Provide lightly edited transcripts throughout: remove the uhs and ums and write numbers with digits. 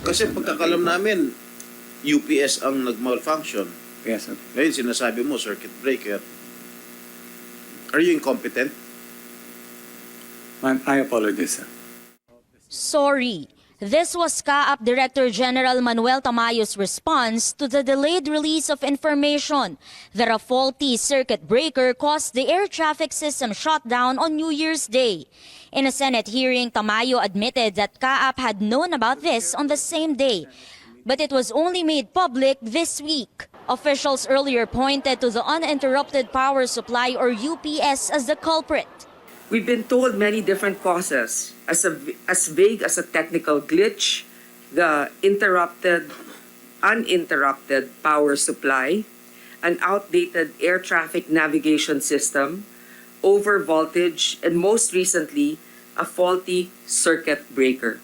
Kasi pagkakalam namin, UPS ang nag-malfunction. Yes, sir. Ngayon sinasabi mo, circuit breaker. Are you incompetent? I apologize, sir. Sorry. This was CAAP Director General Manuel Tamayo's response to the delayed release of information that a faulty circuit breaker caused the air traffic system shutdown on New Year's Day. In a Senate hearing, Tamayo admitted that CAAP had known about this on the same day, but it was only made public this week. Officials earlier pointed to the uninterrupted power supply, or UPS, as the culprit. We've been told many different causes, as vague as a technical glitch, the uninterrupted power supply, an outdated air traffic navigation system, over voltage, and most recently, a faulty circuit breaker.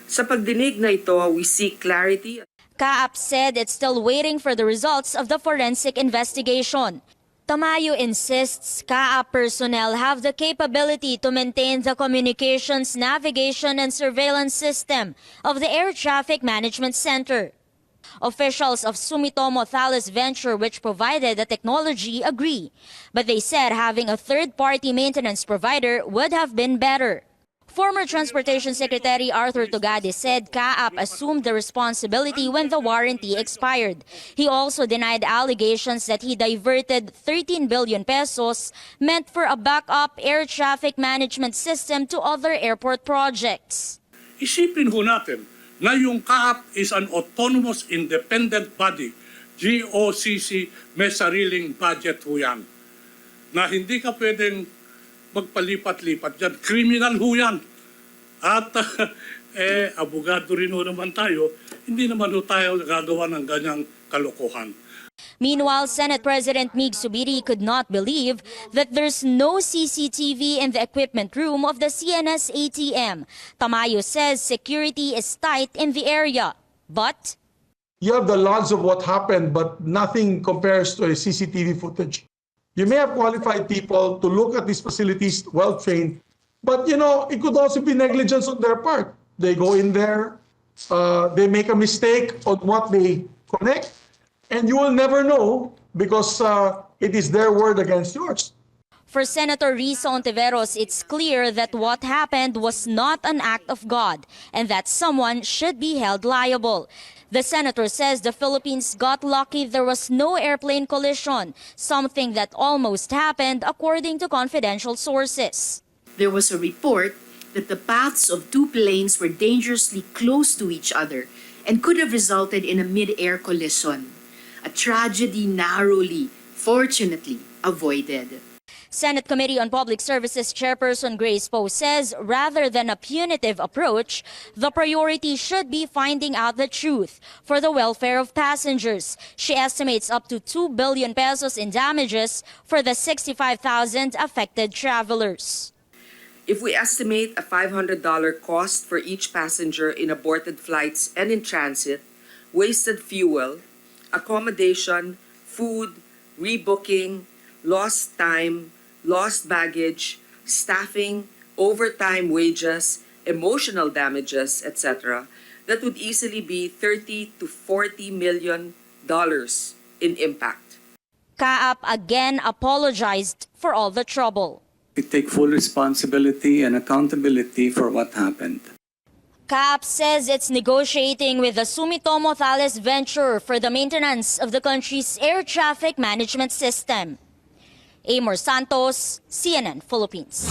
Sa pagdinig na ito, we seek clarity. CAAP said it's still waiting for the results of the forensic investigation. Tamayo insists CAAP personnel have the capability to maintain the communications, navigation, and surveillance system of the Air Traffic Management Center. Officials of Sumitomo Thales Venture, which provided the technology, agree, but they said having a third-party maintenance provider would have been better. Former Transportation Secretary Arthur Tugade said CAAP assumed the responsibility when the warranty expired. He also denied allegations that he diverted 13 billion pesos meant for a backup air traffic management system to other airport projects. Isipin ho natin na yung CAAP is an autonomous independent body. GOCC, may sariling budget ho yan. Na hindi ka pwedeng magpalipat-lipat dyan. Criminal ho yan. At abogado rin ho naman tayo. Hindi naman ho tayo gagawa ng ganyang kalokohan. Meanwhile, Senate President Mig Subiri could not believe that there's no CCTV in the equipment room of the CNS ATM. Tamayo says security is tight in the area, but you have the logs of what happened, but nothing compares to a CCTV footage. You may have qualified people to look at these facilities, well-trained, but it could also be negligence on their part. They go in there, they make a mistake on what they connect, and you will never know because it is their word against yours. for Senator Risa Ontiveros, it's clear that what happened was not an act of God and that someone should be held liable. The senator says the Philippines got lucky there was no airplane collision, something that almost happened according to confidential sources. There was a report that the paths of two planes were dangerously close to each other and could have resulted in a mid-air collision, a tragedy narrowly, fortunately, avoided. Senate Committee on Public Services Chairperson Grace Poe says rather than a punitive approach, the priority should be finding out the truth for the welfare of passengers. She estimates up to 2 billion pesos in damages for the 65,000 affected travelers. If we estimate a $500 cost for each passenger in aborted flights and in transit, wasted fuel, accommodation, food, rebooking, lost time, lost baggage, staffing, overtime wages, emotional damages, etc., that would easily be $30 to $40 million in impact. CAAP again apologized for all the trouble. We take full responsibility and accountability for what happened. CAAP says it's negotiating with the Sumitomo Thales Venture for the maintenance of the country's air traffic management system. Eimor Santos, CNN Philippines.